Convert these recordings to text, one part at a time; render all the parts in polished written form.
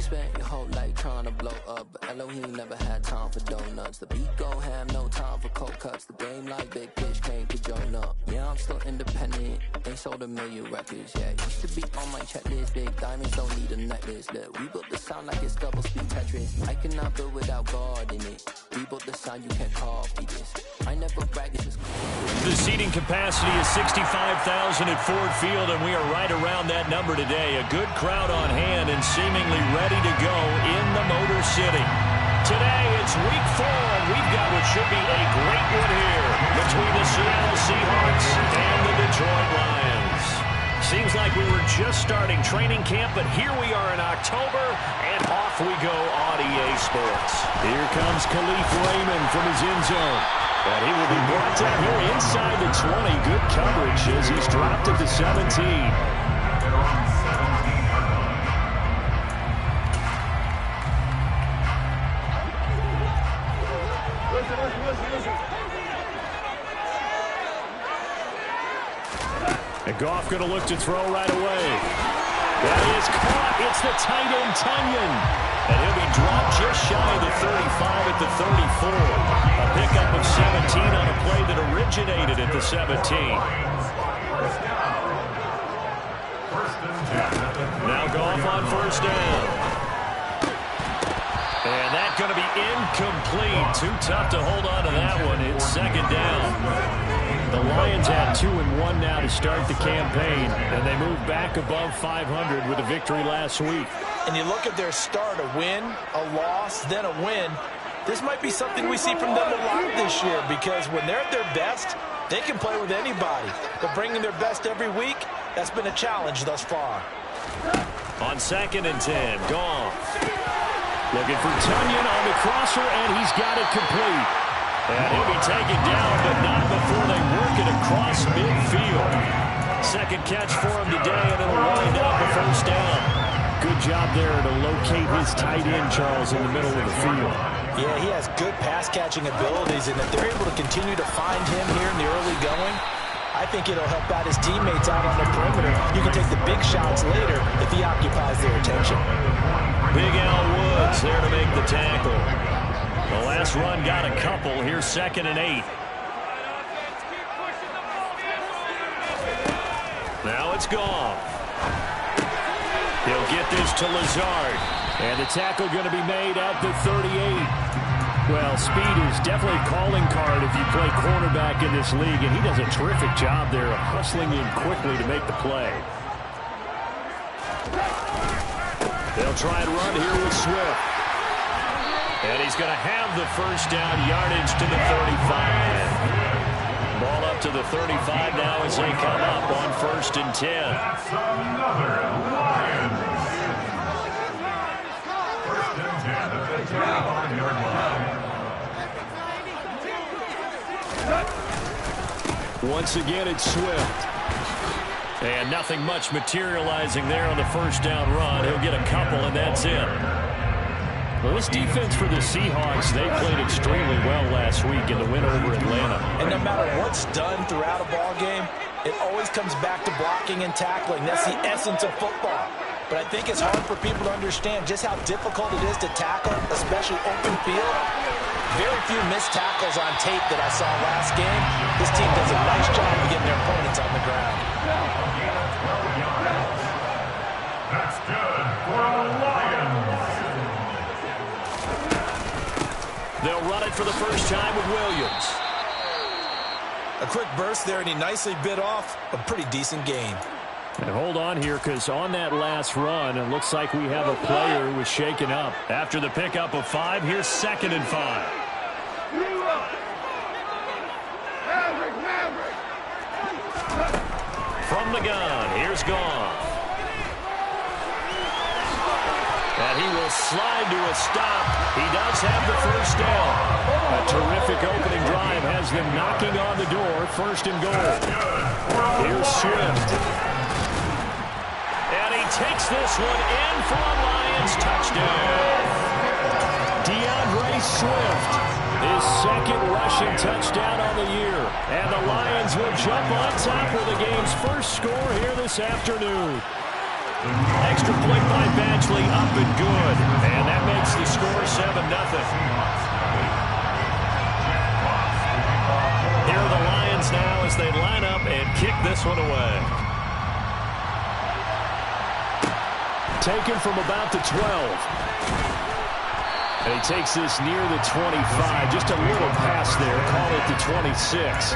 You spent your whole life trying to blow up, but Elohim never had time for donuts. The beat go ham, no time for cold cuts. The game like Big Fish came to Jonah. Yeah, I'm still independent. They sold 1 million records. Yeah, used to be on my checklist. Big diamonds don't need a necklace. Look, we built the sound like it's double speed Tetris. I cannot build without God in it. We built the sound, you can't copy this. I never brag, it's just... The seating capacity is 65,000 at Ford Field, and we are right around that number today. A good crowd on hand and seemingly ready to go in the Motor City. Today, it's week 4, and we've got what should be a great one here between the Seattle Seahawks and the Detroit Lions. Seems like we were just starting training camp, but here we are in October, and off we go on EA Sports. Here comes Khalif Raymond from his end zone. And he will be brought down here inside the 20. Good coverage as he's dropped at the 17. And Goff going to look to throw right away. That is caught. It's the tight end, Tunyon. And he'll be dropped just shy of the 35 at the 34. A pickup of 17 on a play that originated at the 17. Now Goff on first down. And that's going to be incomplete. Too tough to hold on to that one. It's second down. The Lions had 2-1 now to start the campaign, and they moved back above 500 with a victory last week. And you look at their start, a win, a loss, then a win. This might be something we see from them a lot this year, because when they're at their best, they can play with anybody. But bringing their best every week, that's been a challenge thus far. On 2nd and 10, Goff. Looking for Tunyon on the crosser, and he's got it complete. And he'll be taken down, but not before they work it across midfield. Second catch for him today, and it'll wind up a first down. Good job there to locate his tight end, Charles, in the middle of the field. Yeah, he has good pass-catching abilities, and if they're able to continue to find him here in the early going, I think it'll help out his teammates out on the perimeter. You can take the big shots later if he occupies their attention. Big Al Woods there to make the tackle. The last run got a couple. Here's 2nd and 8. Now it's Goff. He'll get this to Lazard. And the tackle going to be made at the 38. Well, speed is definitely a calling card if you play cornerback in this league, and he does a terrific job there of hustling in quickly to make the play. They'll try and run here with Swift. And he's going to have the first down, yardage to the 35. Ball up to the 35 now as they come up on 1st and 10. That's another Lions. 1st and 10 at the 35-yard line. Once again, it's Swift. And nothing much materializing there on the first down run. He'll get a couple, and that's it. Well, this defense for the Seahawks, they played extremely well last week in the win over Atlanta. And no matter what's done throughout a ball game, it always comes back to blocking and tackling. That's the essence of football. But I think it's hard for people to understand just how difficult it is to tackle, especially open field. Very few missed tackles on tape that I saw last game. This team does a nice job of getting their opponents on the ground. That's good for the Lions. They'll run it for the first time with Williams. A quick burst there, and he nicely bit off a pretty decent gain. And hold on here, because on that last run, it looks like we have a player who was shaken up. After the pickup of 5, here's 2nd and 5. From the gun, here's Goff. And he will slide to a stop. He does have the first down. A terrific opening drive has them knocking on the door. 1st and goal. Here's Swift. And he takes this one in for a Lions touchdown. DeAndre Swift, his 2nd rushing touchdown on the year. And the Lions will jump on top with the game's first score here this afternoon. Extra point by Badgley, up and good. And that makes the score 7-0. Here are the Lions now as they line up and kick this one away. Taken from about the 12. And he takes this near the 25. Just a little pass there. Call it the 26.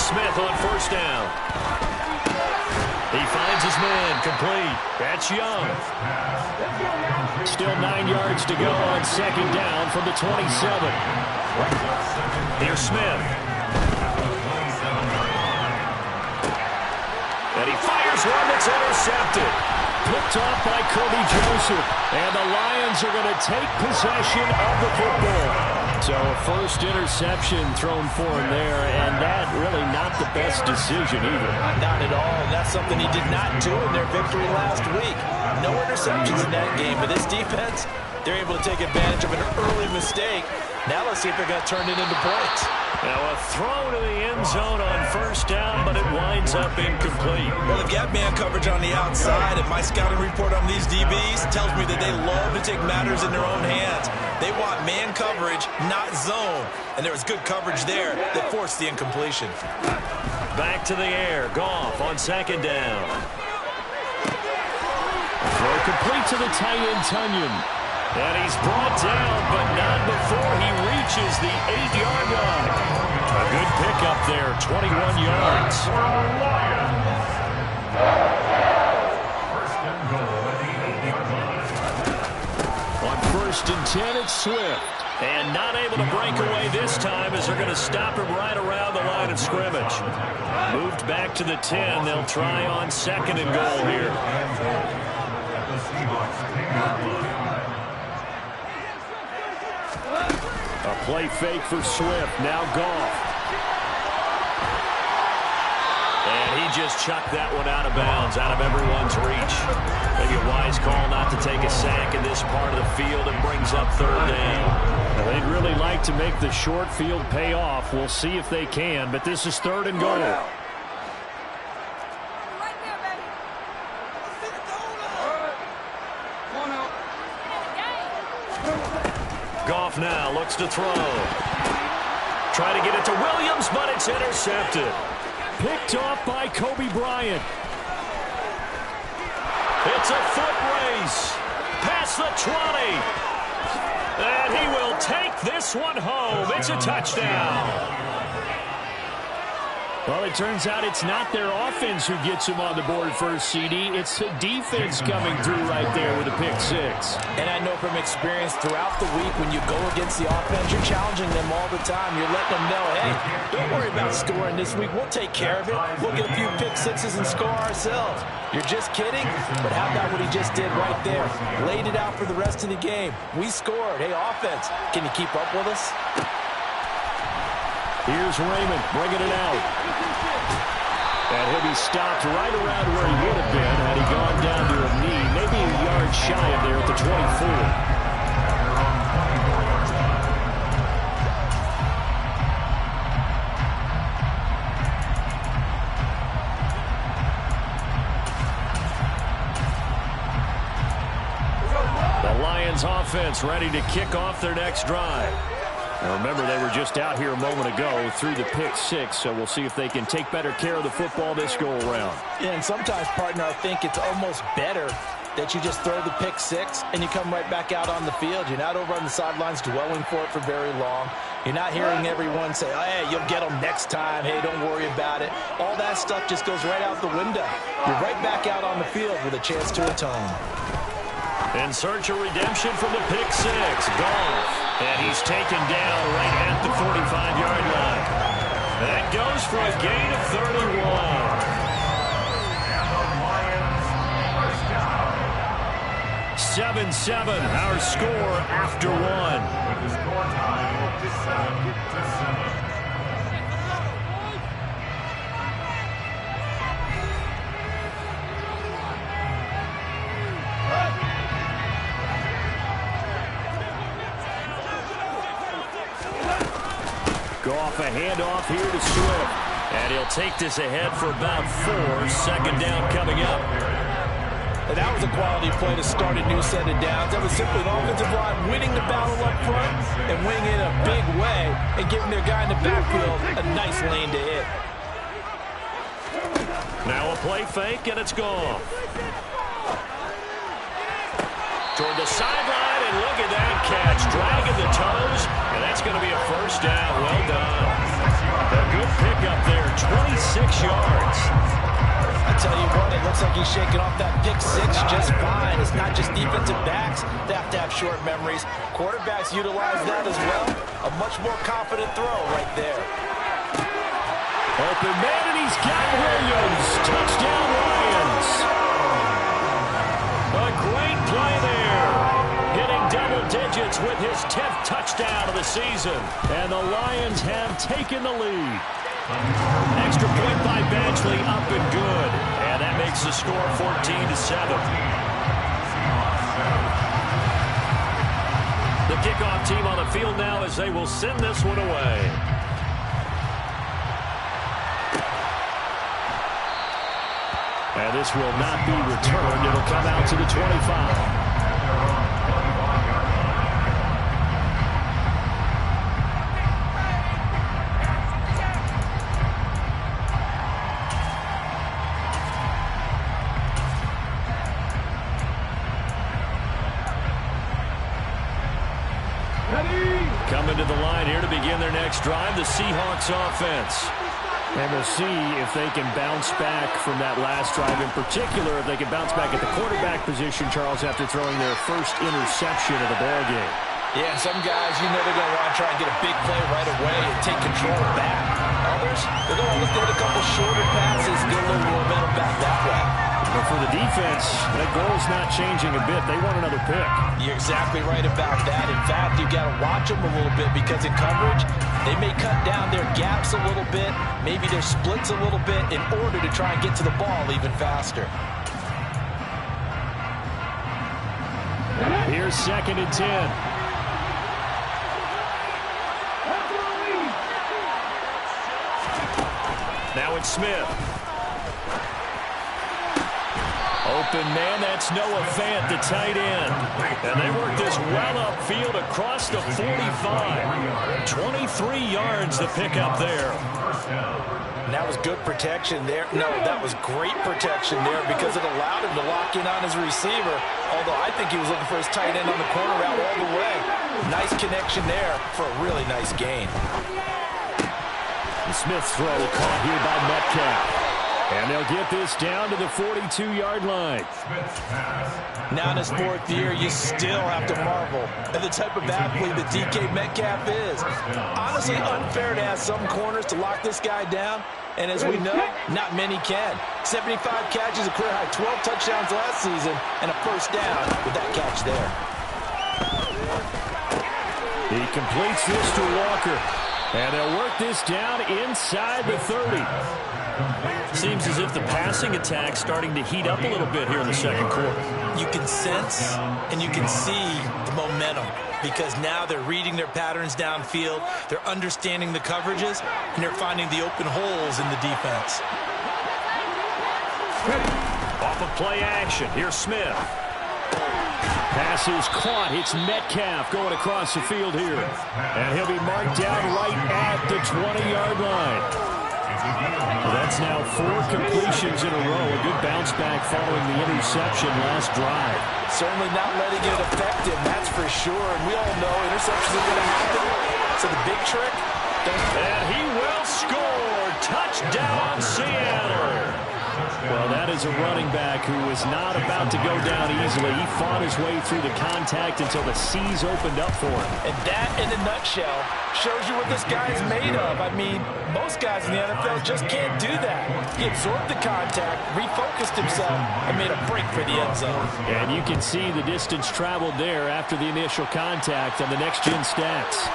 Smith on first down. He finds his man, complete. That's Young. Still 9 yards to go on second down from the 27. Here's Smith. And he fires one that's intercepted. Picked off by Kirby Joseph. And the Lions are going to take possession of the football. So a first interception thrown for him there, and that really not the best decision either. Not at all, and that's something he did not do in their victory last week. No interceptions in that game, but this defense, they're able to take advantage of an early mistake. Now let's see if they're going to turn it into points. Now a throw to the end zone on first down, but it winds up incomplete. Well, they've got man coverage on the outside, and my scouting report on these DBs tells me that they love to take matters in their own hands. They want man coverage, not zone. And there was good coverage there that forced the incompletion. Back to the air. Goff on second down. Throw complete to the tight end, Tunyon. And he's brought down, but not before he reaches the 8-yard line. A good pickup there, 21 yards. First and goal at the 8-yard line. On first and 10, it's Swift. And not able to break away this time as they're going to stop him right around the line of scrimmage. Moved back to the 10. They'll try on second and goal here. A play fake for Swift. Now Goff. And he just chucked that one out of bounds, out of everyone's reach. Maybe a wise call not to take a sack in this part of the field. It brings up third down. Well, they'd really like to make the short field pay off. We'll see if they can, but this is third and goal. Goff now looks to throw. Try to get it to Williams, but it's intercepted. Picked off by Kobe Bryant. It's a foot race. Past the 20. And he will take this one home. It's a touchdown. Well, it turns out it's not their offense who gets him on the board first, CD. It's the defense coming through right there with a pick six. And I know from experience throughout the week when you go against the offense, you're challenging them all the time. You're letting them know, hey, don't worry about scoring this week. We'll take care of it. We'll get a few pick sixes and score ourselves. You're just kidding? But how about what he just did right there? Laid it out for the rest of the game. We scored. Hey, offense, can you keep up with us? Here's Raymond bringing it out. And he'll be stopped right around where he would have been had he gone down to a knee, maybe a yard shy of there at the 24. The Lions offense ready to kick off their next drive. Now remember, they were just out here a moment ago through the pick six, so we'll see if they can take better care of the football this go-around. Yeah, and sometimes, partner, I think it's almost better that you just throw the pick six and you come right back out on the field. You're not over on the sidelines dwelling for it for very long. You're not hearing everyone say, oh, hey, you'll get them next time. Hey, don't worry about it. All that stuff just goes right out the window. You're right back out on the field with a chance to atone. In search of redemption from the pick six, Goff. And he's taken down right at the 45-yard line. That goes for a gain of 31. And the Lions first down. 7-7, our score after one. With the score tied 7-7. So off a handoff here to Swift. And he'll take this ahead for about 4. Second down coming up. And that was a quality play to start a new set of downs. That was simply the offensive line winning the battle up front and winning it in a big way and giving their guy in the backfield a nice lane to hit. Now a play fake, and it's gone. Toward the sideline, and look at that catch. Dragging the toes, and that's going to be a first down. Well done. A good pickup there, 26 yards. I tell you what, it looks like he's shaking off that pick six just fine. It's not just defensive backs that have to have short memories. Quarterbacks utilize that as well. A much more confident throw right there. Open man, and he's got Williams. Touchdown, Lions. A great play there. Getting double digits with his 10th touchdown of the season. And the Lions have taken the lead. Extra point by Badgley, up and good. And that makes the score 14-7. The kickoff team on the field now as they will send this one away. And this will not be returned. It'll come out to the 25. Coming to the line here to begin their next drive, the Seahawks offense. And we'll see if they can bounce back from that last drive. In particular, if they can bounce back at the quarterback position, Charles, after throwing their first interception of the ballgame. Yeah, some guys, you know they're going to want to try and get a big play right away and take control back. Others, they're going to look to hit a couple shorter passes, get a little momentum back that way. But for the defense, that goal's not changing a bit. They want another pick. You're exactly right about that. In fact, you've got to watch them a little bit because in coverage, they may cut down their gaps a little bit, maybe their splits a little bit in order to try and get to the ball even faster. Here's 2nd and 10. Now it's Smith. Open man, that's Noah Fant, the tight end. And they work this well upfield across the 45. 23 yards the pickup there. And that was good protection there. No, that was great protection there because it allowed him to lock in on his receiver. Although I think he was looking for his tight end on the corner route all the way. Nice connection there for a really nice gain. The Smith throw caught here by Metcalf. And they'll get this down to the 42-yard line. Now in his 4th year, you still have to marvel at the type of athlete that DK Metcalf is. Honestly, unfair to ask some corners to lock this guy down. And as we know, not many can. 75 catches, a career high 12 touchdowns last season, and a first down with that catch there. He completes this to Walker. And they'll work this down inside the 30. Seems as if the passing attack's starting to heat up a little bit here in the second quarter. You can sense and you can see the momentum because now they're reading their patterns downfield, they're understanding the coverages, and they're finding the open holes in the defense. Off of play action, here's Smith. Pass is caught, hits Metcalf going across the field here. And he'll be marked down right at the 20-yard line. That's now 4 completions in a row. A good bounce back following the interception last drive. Certainly not letting it affect him, that's for sure. And we all know interceptions are going to happen. So the big trick, and he will score. Touchdown, Seattle. Well, that is a running back who was not about to go down easily. He fought his way through the contact until the C's opened up for him. And that, in a nutshell, shows you what this guy is made of. I mean, most guys in the NFL just can't do that. He absorbed the contact, refocused himself, and made a break for the end zone. And you can see the distance traveled there after the initial contact on the next-gen stats.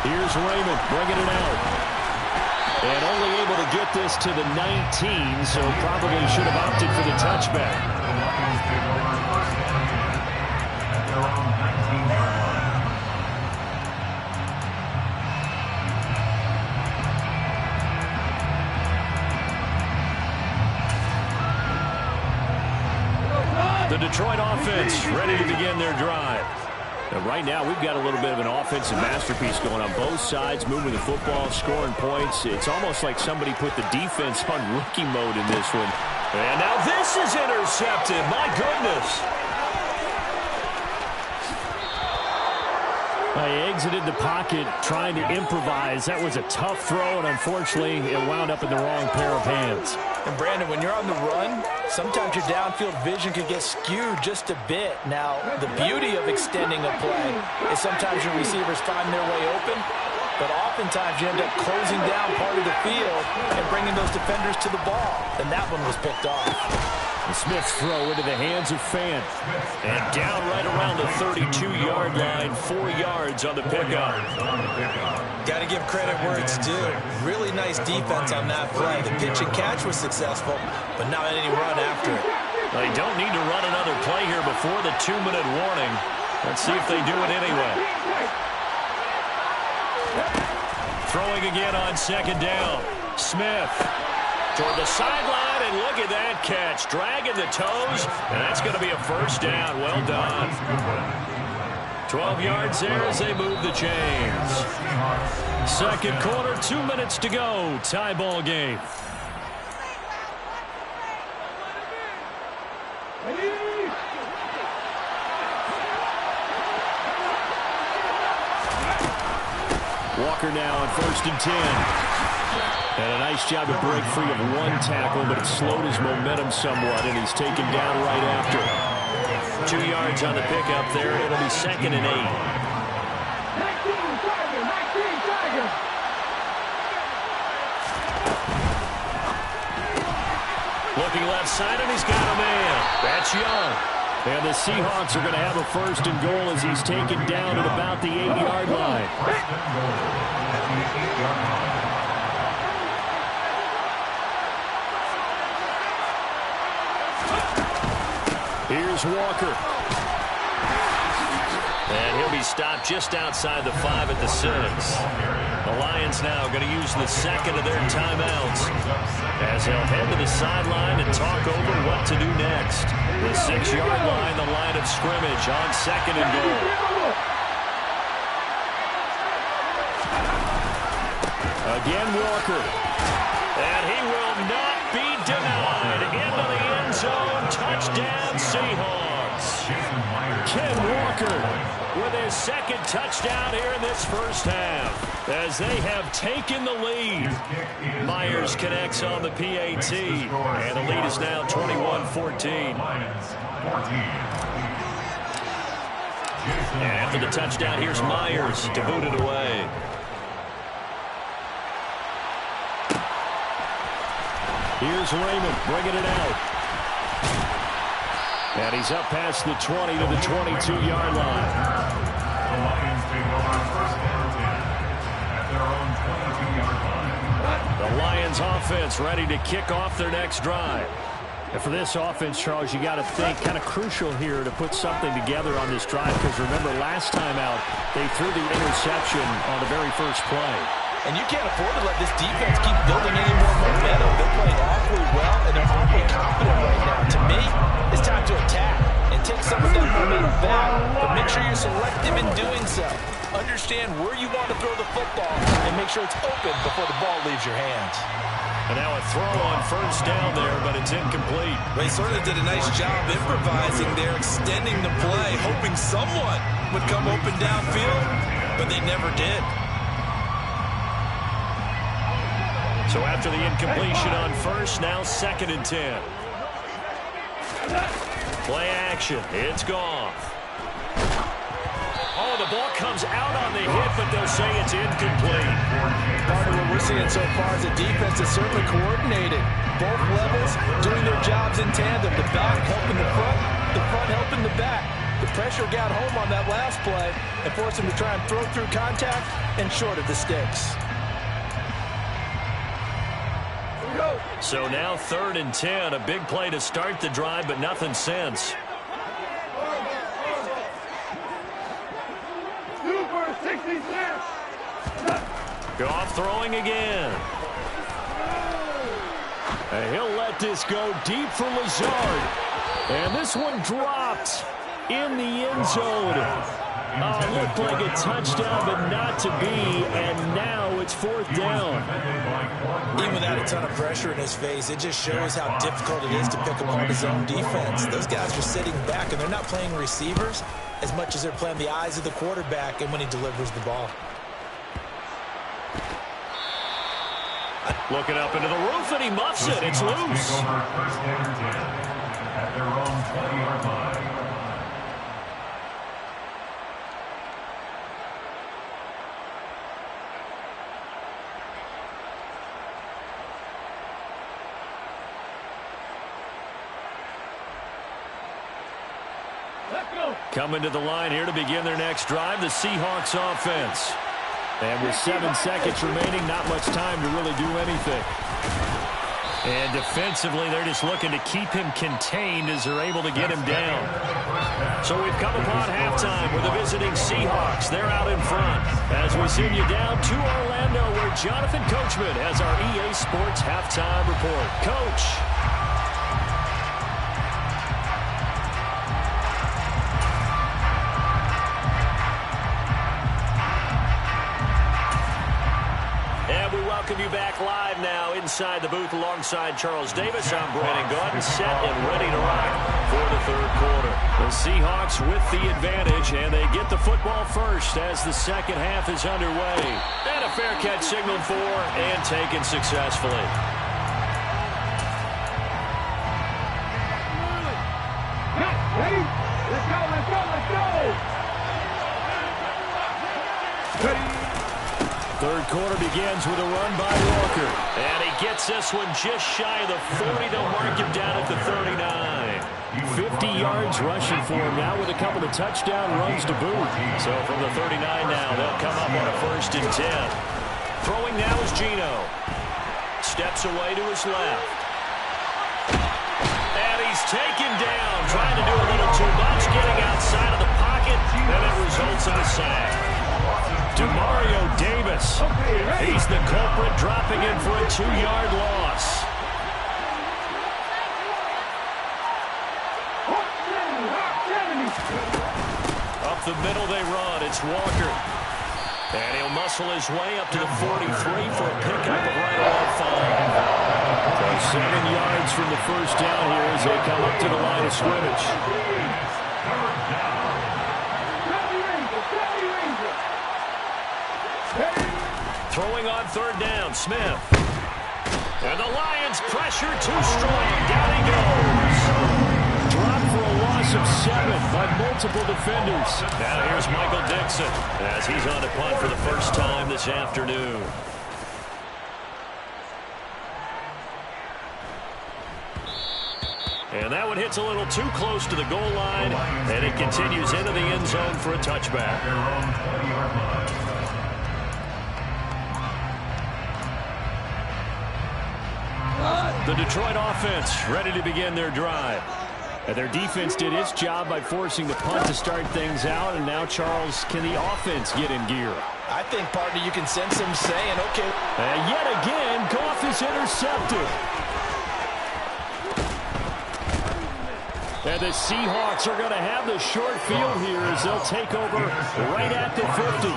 Here's Raymond bringing it out. And only able to get this to the 19, so probably should have opted for the touchback. Detroit offense ready to begin their drive. And right now, we've got a little bit of an offensive masterpiece going on both sides, moving the football, scoring points. It's almost like somebody put the defense on rookie mode in this one. And now this is intercepted. My goodness. He exited the pocket trying to improvise. That was a tough throw, and unfortunately, it wound up in the wrong pair of hands. And Brandon, when you're on the run, sometimes your downfield vision can get skewed just a bit. Now, the beauty of extending a play is sometimes your receivers find their way open, but oftentimes you end up closing down part of the field and bringing those defenders to the ball. And that one was picked off. And Smith's throw into the hands of Fant. And down right around the 32-yard line, 4 yards on the pickup. Got to give credit where it's due. Really nice defense on that play. The pitch and catch was successful, but not any run after it. They don't need to run another play here before the 2-minute warning. Let's see if they do it anyway. Throwing again on second down. Smith toward the sideline, and look at that catch. Dragging the toes, and that's going to be a first down. Well done. 12 yards there as they move the chains. Second quarter, 2 minutes to go. Tie ball game. Walker now on 1st and 10. And a nice job to break free of one tackle, but it slowed his momentum somewhat, and he's taken down right after. 2 yards on the pickup there. It'll be 2nd and 8. Looking left side, and he's got a man. That's Young. And the Seahawks are going to have a 1st and goal as he's taken down at about the 8-yard line. Here's Walker. And he'll be stopped just outside the 5 at the 6. The Lions now going to use the second of their timeouts as they'll head to the sideline and talk over what to do next. The 6-yard line, the line of scrimmage on 2nd and goal. Again, Walker. And he will not be denied. Into the end zone. Touchdown, Seahawks. Ken Walker with his second touchdown here in this first half as they have taken the lead. Myers connects on the PAT, and the lead is now 21-14. And after the touchdown, here's Myers to boot it away. Here's Raymond bringing it out. And he's up past the 20 to the 22-yard line. The Lions take over 1st and 10 at their own 22-yard line. The Lions offense ready to kick off their next drive. And for this offense, Charles, you got to think kind of crucial here to put something together on this drive, because remember last time out they threw the interception on the very first play. And you can't afford to let this defense keep building any more momentum. They're playing awfully well, and they're awfully confident right now. To me, it's time to attack and take some of that momentum back, but make sure you're selective in doing so. Understand where you want to throw the football and make sure it's open before the ball leaves your hands. And now a throw on first down there, but it's incomplete. They certainly did a nice job improvising there, extending the play, hoping someone would come open downfield, but they never did. So after the incompletion on first, now 2nd and 10. Play action. It's Goff. Oh, the ball comes out on the hit, but they'll say it's incomplete. Part of what we're seeing so far is the defense is certainly coordinated. Both levels doing their jobs in tandem. The back helping the front helping the back. The pressure got home on that last play and forced them to try and throw through contact and short of the sticks. So now 3rd and 10, a big play to start the drive, but nothing since. Goff throwing again. And he'll let this go deep for Lazard. And this one dropped in the end zone. Looked like a touchdown, but not to be, and now it's 4th down. Even without a ton of pressure in his face, it just shows how difficult it is to pick apart his own defense. Those guys are sitting back, and they're not playing receivers as much as they're playing the eyes of the quarterback and when he delivers the ball. Looking up into the roof, and he muffs it. It's loose. At their own 20-yard line. Coming to the line here to begin their next drive, the Seahawks offense. And with 7 seconds remaining, not much time to really do anything. And defensively, they're just looking to keep him contained as they're able to get him down. So we've come upon halftime with the visiting Seahawks. They're out in front as we send you down to Orlando, where Jonathan Coachman has our EA Sports halftime report. Coach. Welcome you back live now inside the booth alongside Charles Davis. I'm Brandon Gaudin, set and ready to rock for the 3rd quarter. The Seahawks with the advantage, and they get the football first as the second half is underway. And a fair catch signaled for and taken successfully. Ready? Let's go, let's go, let's go! Ready? 3rd quarter begins with a run by Walker. And he gets this one just shy of the 40. They'll mark him down at the 39. 50 yards rushing for him now with a couple of touchdown runs to boot. So from the 39 now, they'll come up on a 1st and 10. Throwing now is Geno. Steps away to his left. And he's taken down, trying to do a little too much, getting outside of the pocket, and it results in a sack. Demario Davis, he's the culprit, dropping in for a 2-yard loss. Up the middle they run, it's Walker. And he'll muscle his way up to the 43 for a pickup of right around 5. So 7 yards from the 1st down here as they come up to the line of scrimmage. Throwing on 3rd down, Smith. And the Lions pressure too strong. Down he goes. Dropped for a loss of 7 by multiple defenders. Now here's Michael Dixon as he's on to punt for the first time this afternoon. And that one hits a little too close to the goal line, and it continues into the end zone for a touchback. The Detroit offense ready to begin their drive. And their defense did its job by forcing the punt to start things out, and now, Charles, can the offense get in gear? I think, partner, you can sense them saying, okay. And yet again, Goff is intercepted. And the Seahawks are going to have the short field here as they'll take over right at the 50.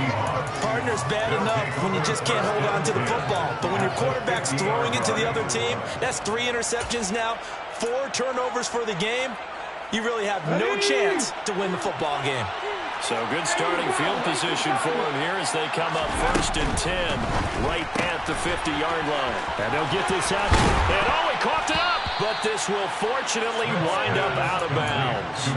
Partner's bad enough when you just can't hold on to the football. But when your quarterback's throwing it to the other team, that's 3 interceptions now, 4 turnovers for the game. You really have no chance to win the football game. So good starting field position for them here as they come up 1st and 10 right at the 50-yard line. And they'll get this out. And he coughed it up, but this will fortunately wind up out of bounds.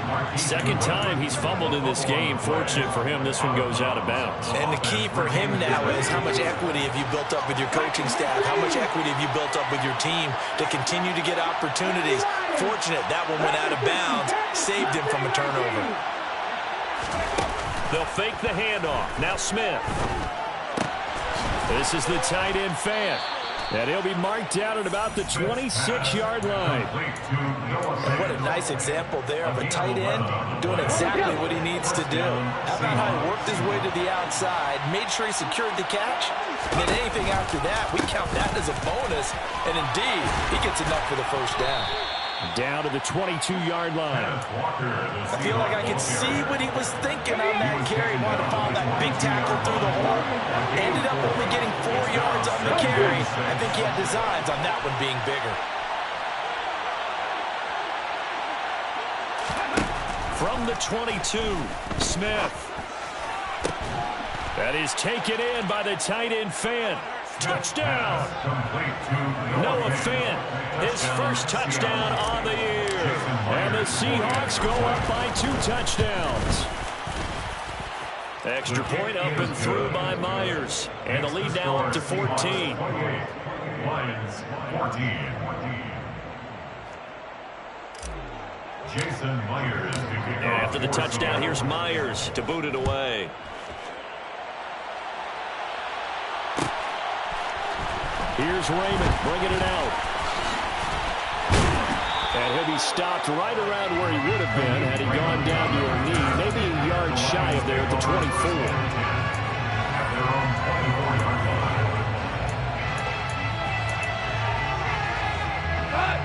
Second time he's fumbled in this game. Fortunate for him, this one goes out of bounds. And the key for him now is how much equity have you built up with your coaching staff? How much equity have you built up with your team to continue to get opportunities? Fortunate that one went out of bounds, saved him from a turnover. They'll fake the handoff. Now Smith. This is the tight end Fant. And he'll be marked down at about the 26-yard line. And what a nice example there of a tight end doing exactly what he needs to do. How about how he worked his way to the outside, made sure he secured the catch, and then anything after that, we count that as a bonus. And indeed, he gets enough for the first down. Down to the 22-yard line. I feel like I could see what he was thinking on that carry. Wanted to follow that big tackle through the hole. Ended up only getting 4 yards on the carry. I think he had designs on that one being bigger. From the 22, Smith. That is taken in by the tight end, Fant. Touchdown! Noah Fant, his first touchdown on the year. And the Seahawks go up by 2 touchdowns. Extra point up and through by Myers. And the lead now up to 14. Lions 14. Jason Myers. And after the touchdown, here's Myers to boot it away. Here's Raymond bringing it out. And he'll be stopped right around where he would have been had he gone down to a knee, maybe a yard shy of there at the 24.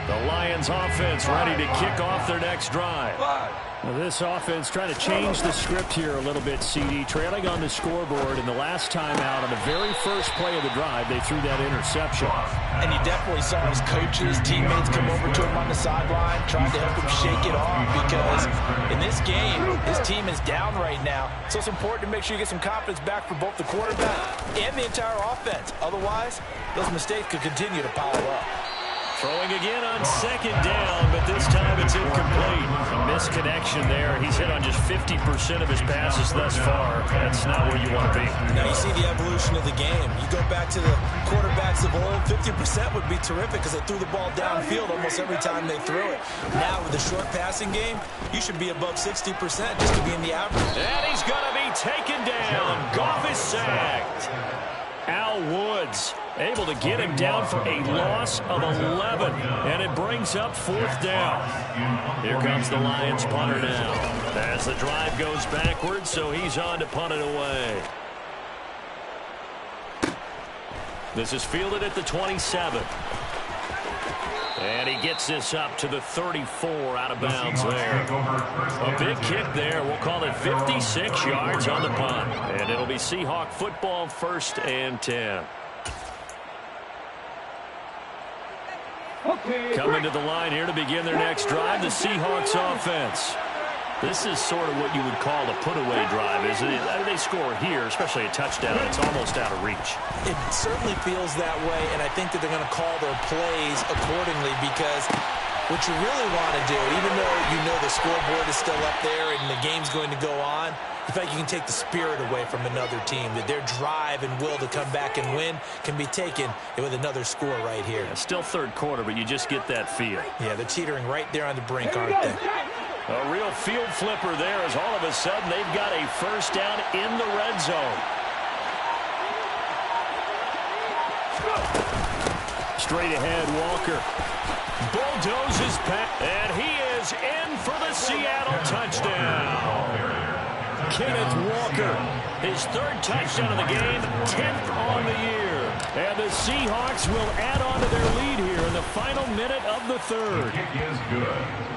The Lions offense ready to kick off their next drive. Well, this offense trying to change the script here a little bit, CD. Trailing on the scoreboard, and the last time out on the very first play of the drive, they threw that interception. And you definitely saw his coaches, teammates come over to him on the sideline, trying to help him shake it off, because in this game, his team is down right now. So it's important to make sure you get some confidence back for both the quarterback and the entire offense. Otherwise, those mistakes could continue to pile up. Throwing again on second down, but this time it's incomplete. A misconnection there. He's hit on just 50% of his passes thus far. That's not where you want to be. Now you see the evolution of the game. You go back to the quarterbacks of old, 50% would be terrific because they threw the ball downfield almost every time they threw it. Now with the short passing game, you should be above 60% just to be in the average. And he's going to be taken down. Goff is sacked. Al Woods able to get him down for a loss of 11, and it brings up 4th down. Here comes the Lions punter now. As the drive goes backwards, so he's on to punt it away. This is fielded at the 27. And he gets this up to the 34 out of bounds there. A big kick there. We'll call it 56 yards on the punt. And it'll be Seahawk football, 1st and 10. Coming to the line here to begin their next drive, the Seahawks offense. This is sort of what you would call a put-away drive, isn't it? They score here, especially a touchdown. It's almost out of reach. It certainly feels that way, and I think that they're going to call their plays accordingly, because what you really want to do, even though you know the scoreboard is still up there and the game's going to go on, in fact, you can take the spirit away from another team, that their drive and will to come back and win can be taken with another score right here. Yeah, still 3rd quarter, but you just get that feel. Yeah, they're teetering right there on the brink, aren't they? A real field flipper there, as all of a sudden they've got a 1st down in the red zone. Straight ahead, Walker bulldozes past, and he is in for the Seattle touchdown. Kenneth Walker, his 3rd touchdown of the game, 10th on the year. And the Seahawks will add on to their lead here in the final minute of the 3rd.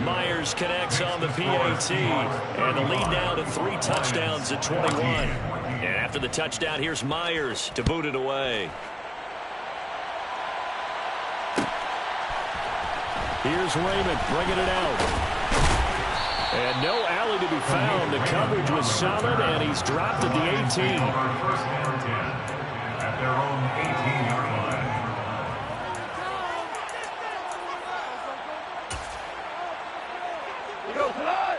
Myers connects on the PAT, and the lead now to 3 touchdowns at 21. And after the touchdown, here's Myers to boot it away. Here's Raymond bringing it out. And no alley to be found. The coverage was solid, and he's dropped at the 18. 1st and 10 at their own 18-yard line.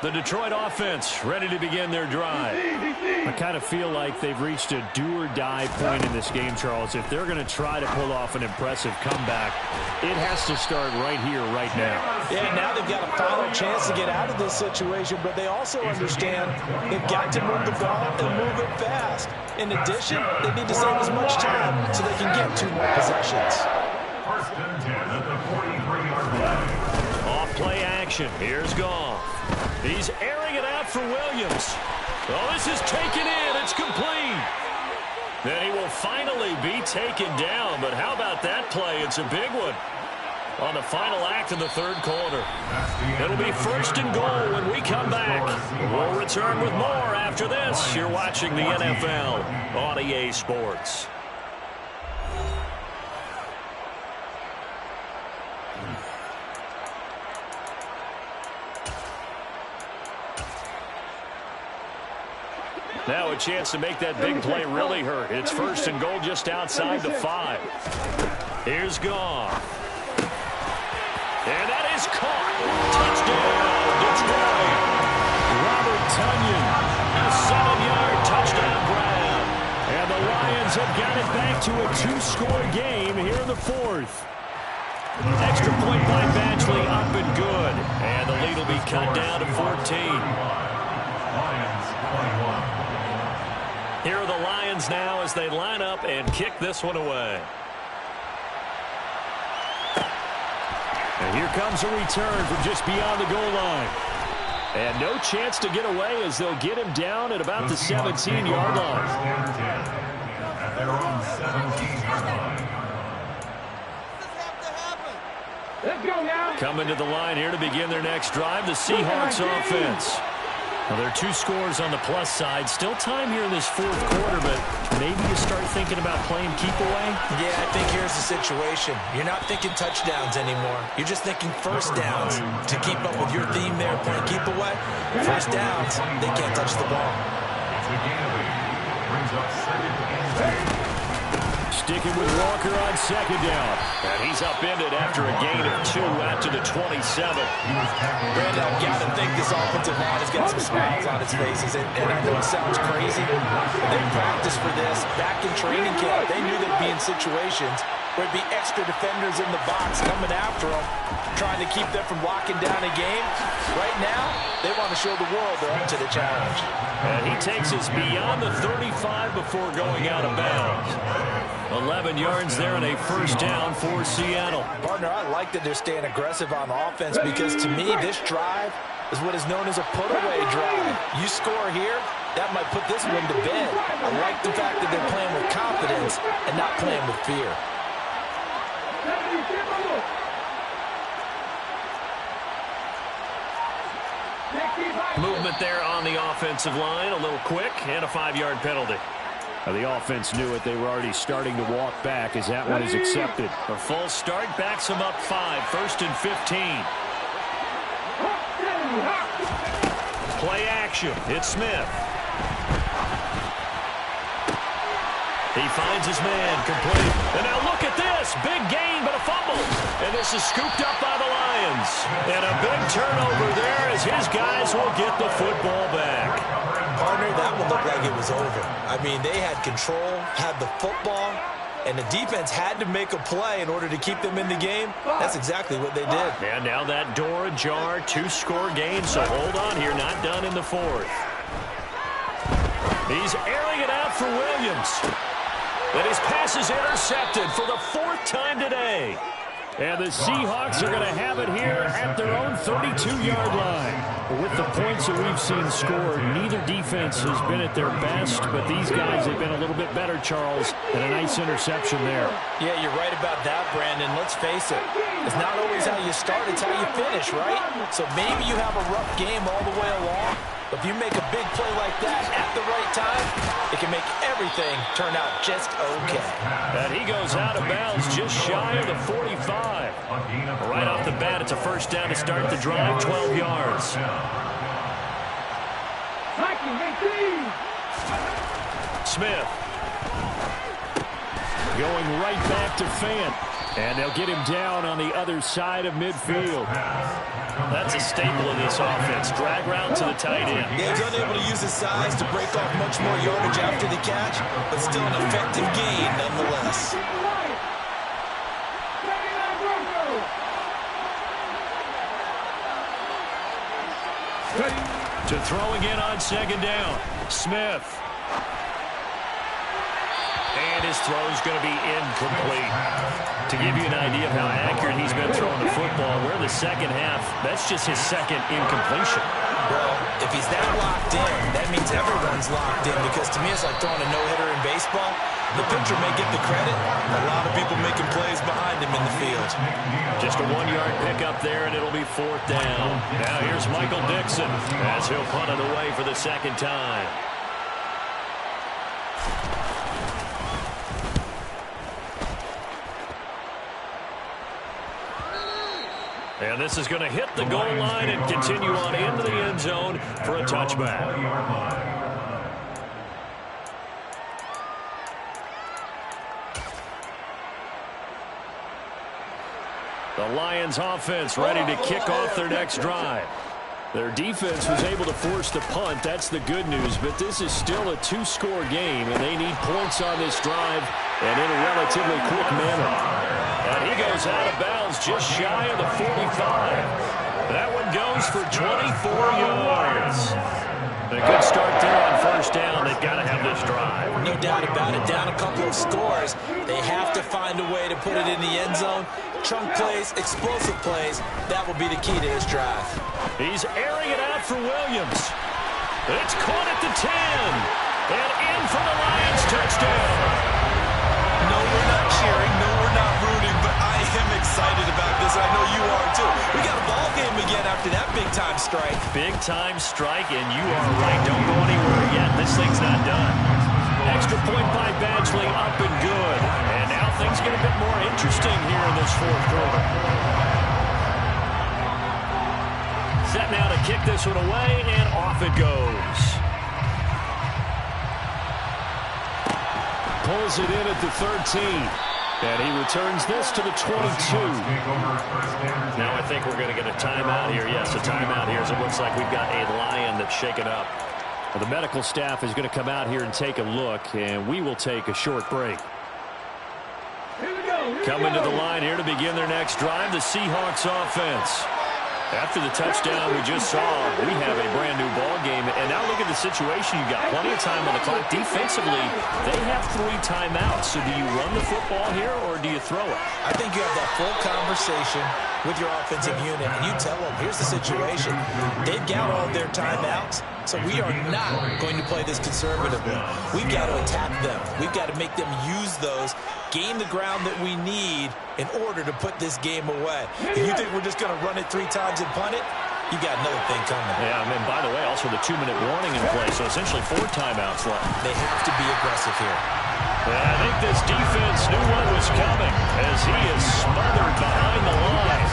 The Detroit offense ready to begin their drive. I kind of feel like they've reached a do-or-die point in this game, Charles. If they're going to try to pull off an impressive comeback, it has to start right here, right now. Yeah, now they've got a final chance to get out of this situation, but they also understand they've got to move the ball and move it fast. In addition, they need to save as much time so they can get 2 more possessions. 1st and 10 at the 43-yard line. Off play action. Here's Goff. He's airing it out for Williams. Oh, this is taken in. It's complete. Then he will finally be taken down. But how about that play? It's a big one. on the final act of the third quarter. It'll be 1st and goal when we come back. We'll return with more after this. You're watching the NFL on EA Sports. Now a chance to make that big play really hurt. It's 1st and goal just outside the 5. Here's Goff. And that is caught. Touchdown, Detroit. Robert Tonyan, a 7-yard touchdown grab. And the Lions have got it back to a 2-score game here in the 4th. Extra point by Badgley up and good. And the lead will be cut down to 14. Here are the Lions now as they line up and kick this one away. And here comes a return from just beyond the goal line. And no chance to get away as they'll get him down at about the 17-yard line. At their own 17-yard line. Let's go now. Coming to the line here to begin their next drive, the Seahawks offense. Well, there are 2 scores on the plus side. Still time here in this 4th quarter, but maybe you start thinking about playing keep away? Yeah, I think here's the situation. You're not thinking touchdowns anymore. You're just thinking first downs to keep up with your theme there, playing keep away. First downs, they can't touch the ball. Brings up 2nd and 10. Sticking with Walker on 2nd down. And he's upended after a gain of 2 out to the 27. Brandon, I've got to think this offensive line has got some smiles on its faces. And I know it sounds crazy. They practiced for this back in training camp. They knew they'd be in situations where it'd be extra defenders in the box coming after them, trying to keep them from locking down a game. Right now, they want to show the world they're up to the challenge. And he takes us beyond the 35 before going out of bounds. 11 yards there and a 1st down for Seattle. Partner, I like that they're staying aggressive on offense because to me, this drive is what is known as a put-away drive. You score here, that might put this one to bed. I like the fact that they're playing with confidence and not playing with fear. Movement there on the offensive line, a little quick, and a 5-yard penalty. Now the offense knew it. They were already starting to walk back as that one is accepted. A false start backs them up 5, 1st and 15. Play action. It's Smith. He finds his man, complete. And now look at this. Big gain, but a fumble. And this is scooped up by the Lions. And a big turnover there as his guys will get the football back. Partner, that one looked like it was over. I mean, they had control, had the football, and the defense had to make a play in order to keep them in the game. That's exactly what they did. And now that door ajar, 2-score game, so hold on here, not done in the 4th. He's airing it out for Williams. And his pass is intercepted for the 4th time today. And the Seahawks are going to have it here at their own 32-yard line. With the points that we've seen scored, neither defense has been at their best, but these guys have been a little bit better, Charles, and a nice interception there. Yeah, you're right about that, Brandon. Let's face it. It's not always how you start, it's how you finish, right? So maybe you have a rough game all the way along, but if you make a big play like that at the right time, it can make everything turn out just okay. And he goes out of bounds just shy of the 45. Right off the bat, it's a 1st down to start the drive, 12 yards. Smith. Going right back to Fant. And they'll get him down on the other side of midfield. That's a staple of this offense. Drag route to the tight end. Yeah, he's unable to use his size to break off much more yardage after the catch, but still an effective gain nonetheless. To throw again on 2nd down. Smith. And his throw is going to be incomplete. To give you an idea of how accurate he's been throwing the football, we're in the 2nd half. That's just his 2nd incompletion. Well, If he's that locked in, that means everyone's locked in, because to me it's like throwing a no-hitter in baseball. The pitcher may get the credit. A lot of people making plays behind him in the field. Just a 1-yard pickup there, and it'll be 4th down. Now here's Michael Dixon as he'll punt it away for the second time. And this is going to hit the goal line and continue on into the end zone for a touchback. The Lions offense ready to kick off their next drive. Their defense was able to force the punt. That's the good news. But this is still a 2-score game, and they need points on this drive and in a relatively quick manner. And he goes out of bounds just shy of the 45. That one goes for 24 yards. A good start there on first down. They've got to have this drive. No doubt about it. Down a couple of scores. They have to find a way to put it in the end zone. Chunk plays, explosive plays. That will be the key to his drive. He's airing it out for Williams. It's caught at the 10. And in for the Lions touchdown. No, we're not cheering. No, we're not rooting. But I am excited about this. I know you are too. We got a ball game again after that big-time strike. Big-time strike, and you are right. Don't go anywhere yet. This thing's not done. Extra point by Badgley, up and good. And now things get a bit more interesting here in this 4th quarter. Set now to kick this one away, and off it goes. Pulls it in at the 13. And he returns this to the 22. Now I think we're going to get a timeout here. Yes, a timeout here as it looks like we've got a Lion that's shaken up. Well, the medical staff is going to come out here and take a look, and we will take a short break. Coming to the line here to begin their next drive, the Seahawks offense. After the touchdown we just saw, we have a brand-new ball game. And now look at the situation. You've got plenty of time on the clock. Defensively, they have 3 timeouts. So do you run the football here, or do you throw it? I think you have that full conversation with your offensive unit, and you tell them, here's the situation. They've got all their timeouts, so we are not going to play this conservatively. We've got to attack them. We've got to make them use those, gain the ground that we need in order to put this game away. If you think we're just going to run it 3 times and punt it, you got another thing coming. Yeah, and by the way, also the 2-minute warning in play, so essentially 4 timeouts left. They have to be aggressive here. I think this defense knew what was coming as he is smothered behind the line.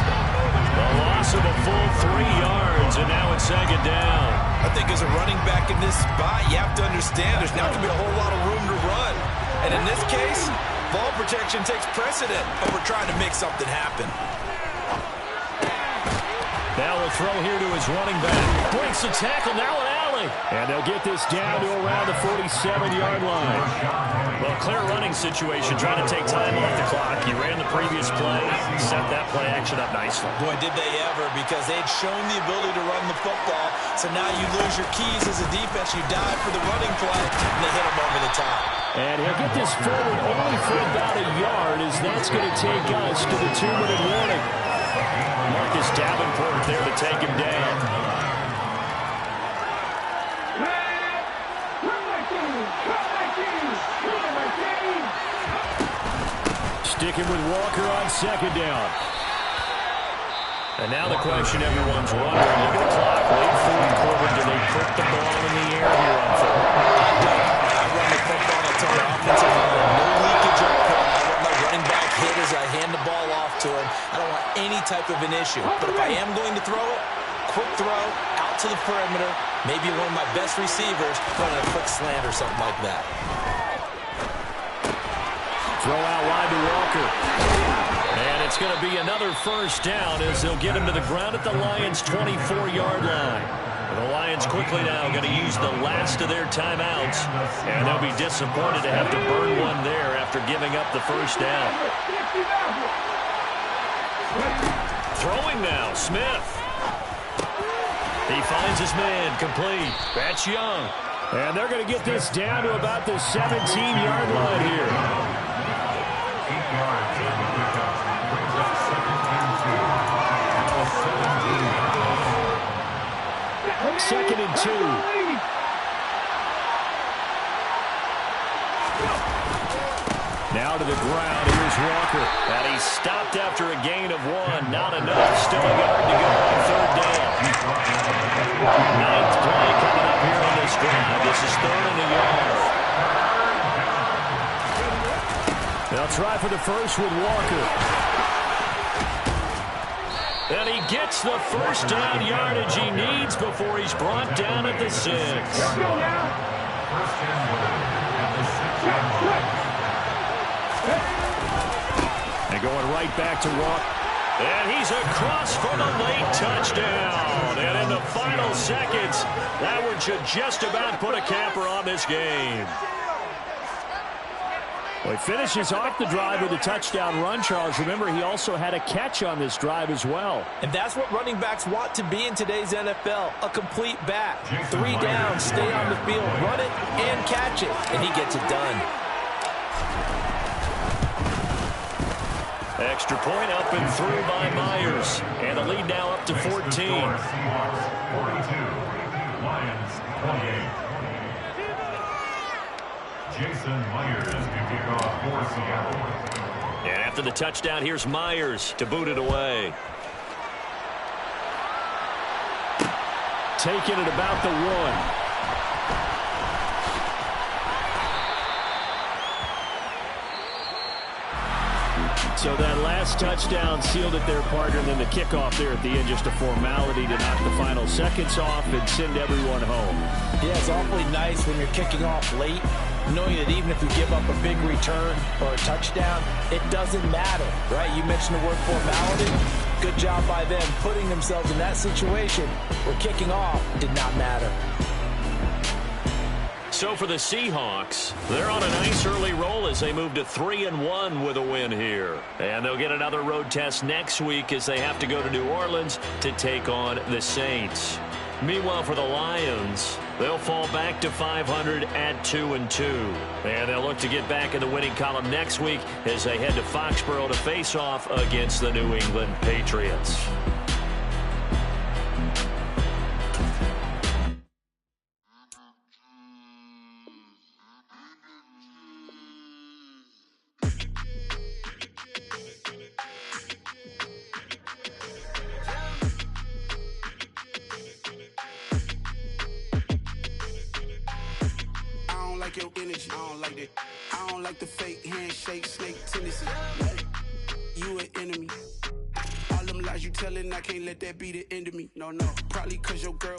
The loss of a full 3 yards, and now it's 2nd down. I think as a running back in this spot, you have to understand there's not going to be a whole lot of room to run. And in this case, ball protection takes precedent over trying to make something happen. Now we'll throw here to his running back. Breaks the tackle, now an alley. And they'll get this down to around the 47-yard line. Well, clear running situation, trying to take time off the clock. He ran the previous play, set that play action up nicely. Boy, did they ever, because they'd shown the ability to run the football. So now you lose your keys as a defense. You dive for the running play, and they hit him over the top. And he'll get this forward only for about a yard, as that's going to take us to the 2-minute warning. Marcus Davenport there to take him down. Sticking with Walker on 2nd down. And now the question everyone's wondering, look at the clock, late 4th quarter, do they put the ball in the air here on 4th? I run the football, I tell the offensive line, no leakage up front. I want my running back hit as I hand the ball off to him. I don't want any type of an issue. But if I am going to throw it, quick throw, out to the perimeter, maybe one of my best receivers running a quick slant or something like that. Throw out wide to Walker. And it's going to be another first down as they'll get him to the ground at the Lions' 24-yard line. And the Lions quickly now going to use the last of their timeouts. And they'll be disappointed to have to burn one there after giving up the first down. Throwing now, Smith. He finds his man, complete. That's Young. And they're going to get this down to about the 17-yard line here. 2nd and 2. Now to the ground. Here's Walker. And he's stopped after a gain of 1. Not enough. Still a yard to go on 3rd down. 9th play coming up here on this drive. This is 3rd and a yard. They'll try for the first with Walker. And he gets the first down yardage he needs before he's brought down at the 6. First and 1 at the 6-yard line. And going right back to Walker. And he's across for the late touchdown. And in the final seconds, that one should just about put a capper on this game. Well, he finishes off the drive with a touchdown run, Charles. Remember, he also had a catch on this drive as well. And that's what running backs want to be in today's NFL, a complete back. 3 downs, stay on the field, run it, and catch it. And he gets it done. Extra point up and through by Myers. And the lead now up to 14. Seahawks 42, Lions 28. Jason Myers to kick off for Seattle. And after the touchdown, here's Myers to boot it away. Taking it about the 1. So that last touchdown sealed it their partner, and then the kickoff there at the end, just a formality to knock the final seconds off and send everyone home. Yeah, it's awfully nice when you're kicking off late, knowing that even if you give up a big return or a touchdown, it doesn't matter, right? You mentioned the word formality. Good job by them putting themselves in that situation where kicking off did not matter. So for the Seahawks, they're on a nice early roll as they move to 3-1 with a win here. And they'll get another road test next week as they have to go to New Orleans to take on the Saints. Meanwhile, for the Lions, they'll fall back to 500 at 2-2. And they'll look to get back in the winning column next week as they head to Foxborough to face off against the New England Patriots. Your energy, I don't like that. I don't like the fake handshake, snake tendency. You an enemy. All them lies you telling, I can't let that be the end of me. No, probably cause your girl